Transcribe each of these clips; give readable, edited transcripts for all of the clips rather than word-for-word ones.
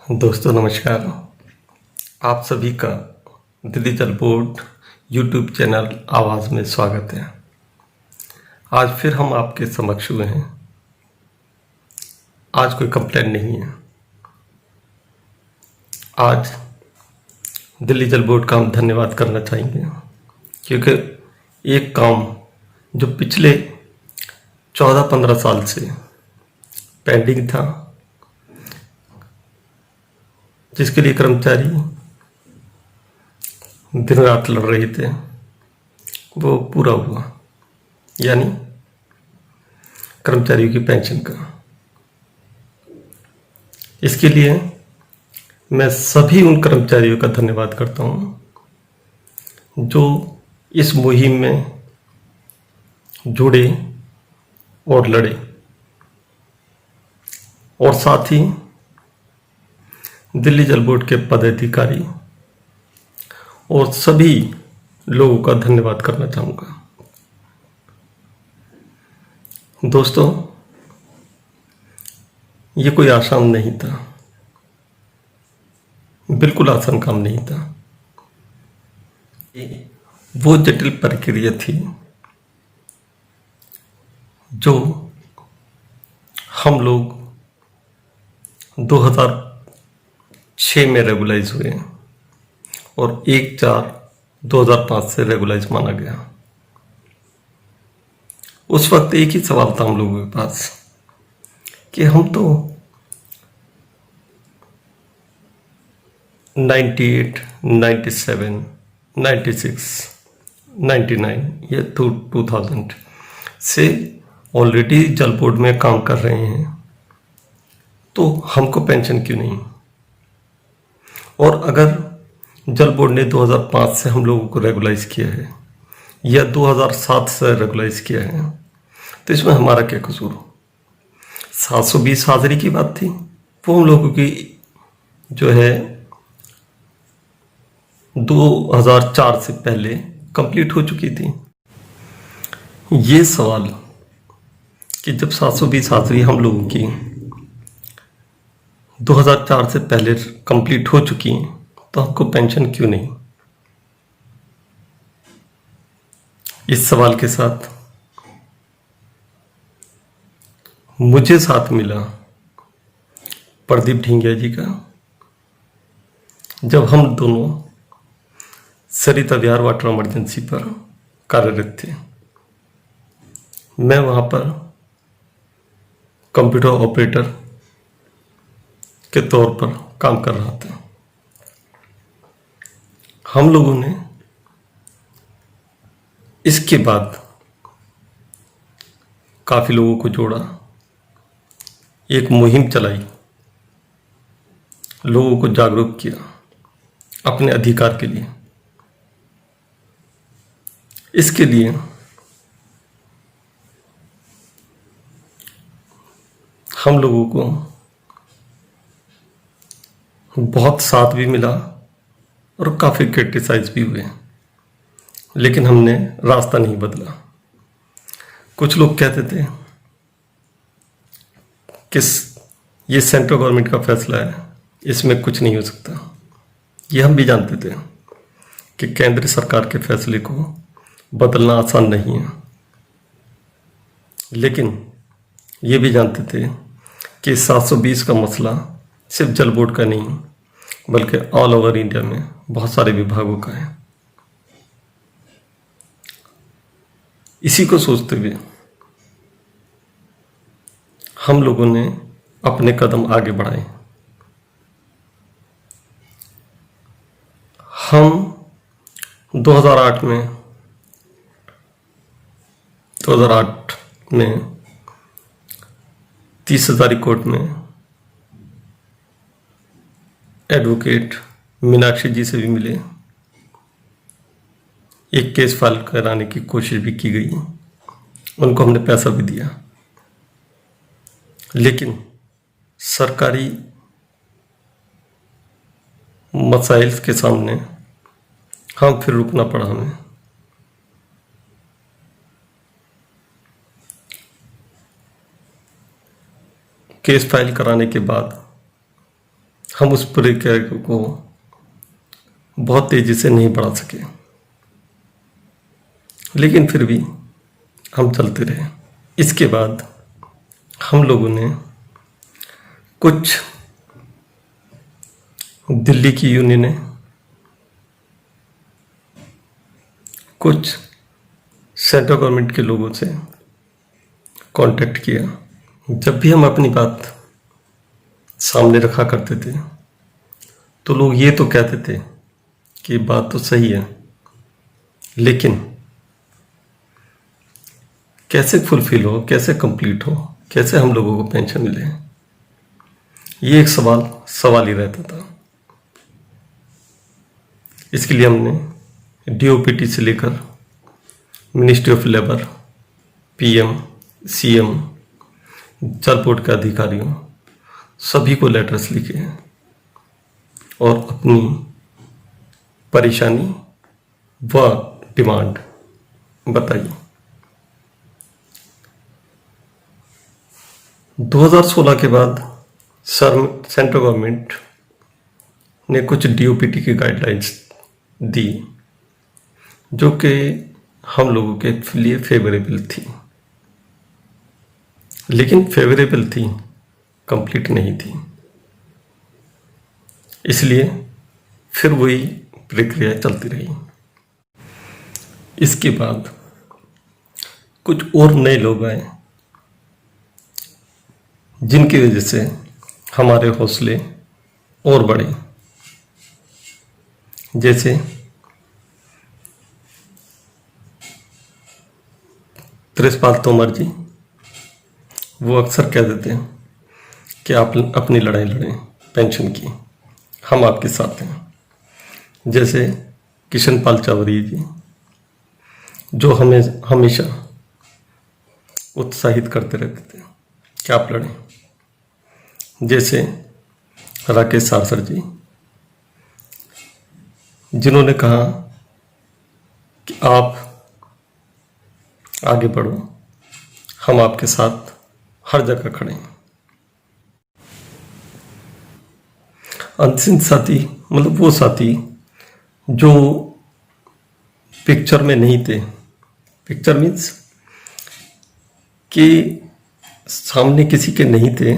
दोस्तों नमस्कार। आप सभी का दिल्ली जल बोर्ड यूट्यूब चैनल आवाज़ में स्वागत है। आज फिर हम आपके समक्ष हुए हैं। आज कोई कंप्लेंट नहीं है। आज दिल्ली जल बोर्ड का हम धन्यवाद करना चाहेंगे, क्योंकि एक काम जो पिछले 14-15 साल से पेंडिंग था, जिसके लिए कर्मचारी दिन रात लड़ रहे थे, वो पूरा हुआ। यानी कर्मचारियों की पेंशन का। इसके लिए मैं सभी उन कर्मचारियों का धन्यवाद करता हूं जो इस मुहिम में जुड़े और लड़े, और साथ ही दिल्ली जल बोर्ड के पदाधिकारी और सभी लोगों का धन्यवाद करना चाहूँगा। दोस्तों, ये कोई आसान नहीं था, बिल्कुल आसान काम नहीं था। वो जटिल प्रक्रिया थी जो हम लोग 2006 में रेगुलाइज हुए और 1/4/2005 से रेगुलाइज माना गया। उस वक्त एक ही सवाल था हम लोगों के पास कि हम तो 98, 97, 96, 99 या 2000 से ऑलरेडी जल बोर्ड में काम कर रहे हैं, तो हमको पेंशन क्यों नहीं? और अगर जल बोर्ड ने 2005 से हम लोगों को रेगुलाइज किया है या 2007 से रेगुलाइज किया है, तो इसमें हमारा क्या कसूर? 720 हाजिरी की बात थी, वो हम लोगों की जो है 2004 से पहले कंप्लीट हो चुकी थी। ये सवाल कि जब 720 हाजिरी हम लोगों की 2004 से पहले कंप्लीट हो चुकी हैं, तो हमको पेंशन क्यों नहीं? इस सवाल के साथ मुझे साथ मिला प्रदीप ढींगिया जी का, जब हम दोनों सरिता विहार वाटर इमरजेंसी पर कार्यरत थे। मैं वहां पर कंप्यूटर ऑपरेटर के तौर पर काम कर रहा था। हम लोगों ने इसके बाद काफी लोगों को जोड़ा, एक मुहिम चलाई, लोगों को जागरूक किया अपने अधिकार के लिए। इसके लिए हम लोगों को बहुत साथ भी मिला और काफी क्रिटिसाइज भी हुए, लेकिन हमने रास्ता नहीं बदला। कुछ लोग कहते थे कि ये सेंट्रल गवर्नमेंट का फैसला है, इसमें कुछ नहीं हो सकता। ये हम भी जानते थे कि केंद्र सरकार के फैसले को बदलना आसान नहीं है, लेकिन ये भी जानते थे कि 720 का मसला सिर्फ जल बोर्ड का नहीं, बल्कि ऑल ओवर इंडिया में बहुत सारे विभागों का है। इसी को सोचते हुए हम लोगों ने अपने कदम आगे बढ़ाए। हम 2008 में 30 हजारी कोर्ट में एडवोकेट मीनाक्षी जी से भी मिले, एक केस फाइल कराने की कोशिश भी की गई, उनको हमने पैसा भी दिया, लेकिन सरकारी मसाइल के सामने हम फिर रुकना पड़ा हमें। केस फाइल कराने के बाद हम उस प्रक्रिया को बहुत तेजी से नहीं बढ़ा सके, लेकिन फिर भी हम चलते रहे। इसके बाद हम लोगों ने कुछ दिल्ली की यूनियनें, कुछ सेंट्रल गवर्नमेंट के लोगों से कांटेक्ट किया। जब भी हम अपनी बात सामने रखा करते थे तो लोग ये तो कहते थे कि बात तो सही है, लेकिन कैसे फुलफिल हो, कैसे कंप्लीट हो, कैसे हम लोगों को पेंशन मिले, ये एक सवाल ही रहता था। इसके लिए हमने डीओपीटी से लेकर ministry of labour, PM, CM, जल बोर्ड के अधिकारियों सभी को लेटर्स लिखे हैं और अपनी परेशानी व डिमांड बताई। 2016 के बाद सेंट्रल गवर्नमेंट ने कुछ डीओपीटी की गाइडलाइंस दी जो कि हम लोगों के लिए फेवरेबल थी, लेकिन फेवरेबल थी, कंप्लीट नहीं थी। इसलिए फिर वही प्रक्रिया चलती रही। इसके बाद कुछ और नए लोग आए जिनकी वजह से हमारे हौसले और बढ़े। जैसे त्रिशपाल तोमर जी, वो अक्सर कह देते हैं कि आप अपनी लड़ाई लड़ें पेंशन की, हम आपके साथ हैं। जैसे किशन पाल चावरी जी, जो हमें हमेशा उत्साहित करते रहते थे कि आप लड़ें। जैसे राकेश सारसर जी, जिन्होंने कहा कि आप आगे बढ़ो, हम आपके साथ हर जगह खड़े हैं। अंतिम साथी मतलब वो साथी जो पिक्चर में नहीं थे। पिक्चर मीन्स कि सामने किसी के नहीं थे,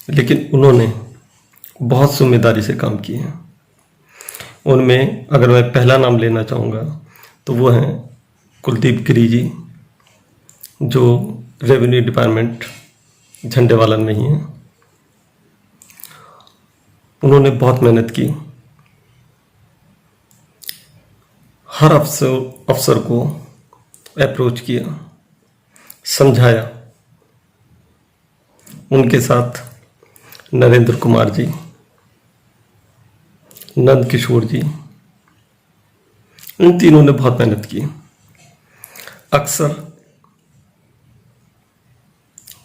लेकिन उन्होंने बहुत जिम्मेदारी से काम किए हैं। उनमें अगर मैं पहला नाम लेना चाहूँगा तो वो हैं कुलदीप गिरी जी, जो रेवेन्यू डिपार्टमेंट झंडेवालन में ही है। उन्होंने बहुत मेहनत की, हर अफसर को अप्रोच किया, समझाया। उनके साथ नरेंद्र कुमार जी, नंद किशोर जी, इन तीनों ने बहुत मेहनत की। अक्सर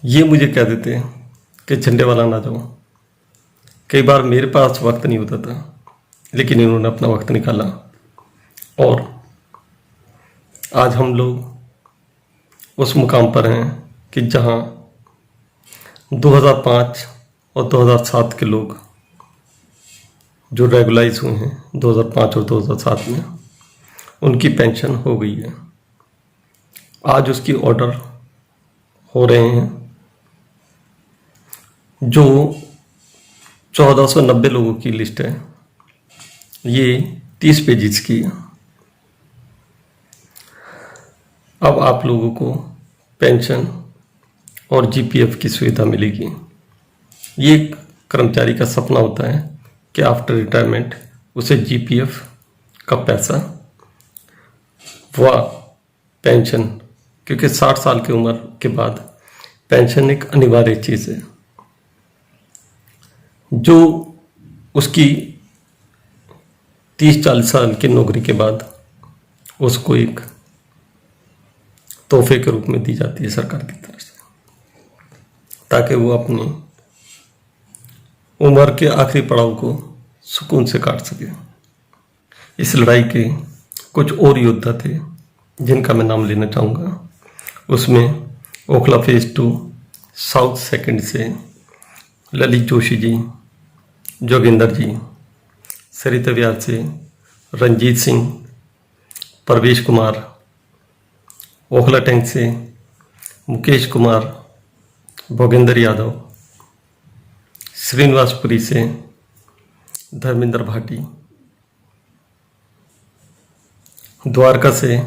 ये मुझे कह देते हैं कि झंडे वाला ना जाओ। कई बार मेरे पास वक्त नहीं होता था, लेकिन इन्होंने अपना वक्त निकाला और आज हम लोग उस मुकाम पर हैं कि जहां 2005 और 2007 के लोग जो रेगुलाइज हुए हैं 2005 और 2007 में, उनकी पेंशन हो गई है। आज उसकी ऑर्डर हो रहे हैं। जो 1490 लोगों की लिस्ट है, ये 30 पेजेस की है। अब आप लोगों को पेंशन और जीपीएफ की सुविधा मिलेगी। ये एक कर्मचारी का सपना होता है कि आफ्टर रिटायरमेंट उसे जीपीएफ का पैसा व पेंशन, क्योंकि 60 साल की उम्र के बाद पेंशन एक अनिवार्य चीज़ है, जो उसकी 30-40 साल की नौकरी के बाद उसको एक तोहफे के रूप में दी जाती है सरकार की तरफ से, ताकि वो अपनी उम्र के आखिरी पड़ाव को सुकून से काट सके। इस लड़ाई के कुछ और योद्धा थे जिनका मैं नाम लेना चाहूँगा। उसमें ओखला फेज 2 साउथ सेकंड से ललित जोशी जी, जोगिंदर जी, सरिता विहार से रंजीत सिंह, परवेश कुमार, ओखला टैंक से मुकेश कुमार, भोगेंद्र यादव, श्रीनिवासपुरी से धर्मेंद्र भाटी, द्वारका से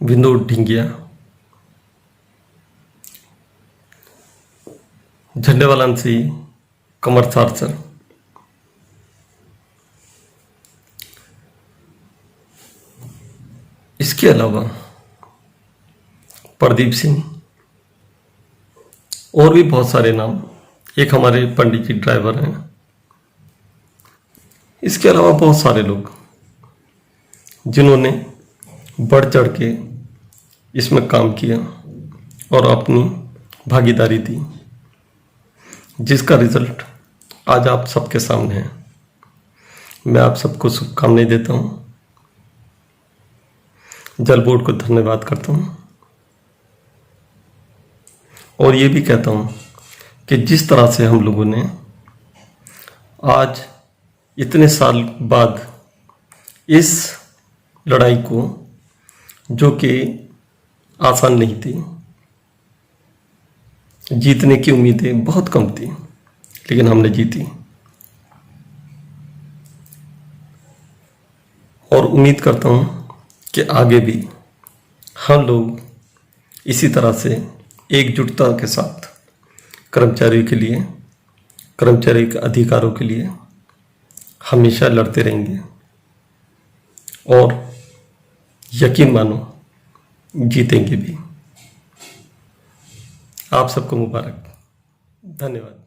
बिंदु ढिंगिया, झंडेवालान से कमर सारसर, इसके अलावा प्रदीप सिंह और भी बहुत सारे नाम, एक हमारे पंडित जी ड्राइवर हैं, इसके अलावा बहुत सारे लोग जिन्होंने बढ़ चढ़ के इसमें काम किया और अपनी भागीदारी दी, जिसका रिजल्ट आज आप सबके सामने है। मैं आप सबको शुभकामनाएं देता हूँ, जल बोर्ड को धन्यवाद करता हूँ और ये भी कहता हूँ कि जिस तरह से हम लोगों ने आज इतने साल बाद इस लड़ाई को, जो कि आसान नहीं थी, जीतने की उम्मीदें बहुत कम थी, लेकिन हमने जीती और उम्मीद करता हूँ कि आगे भी हम लोग इसी तरह से एकजुटता के साथ कर्मचारियों के लिए, कर्मचारी के अधिकारों के लिए हमेशा लड़ते रहेंगे और यकीन मानो जीतेंगे भी। आप सबको मुबारक। धन्यवाद।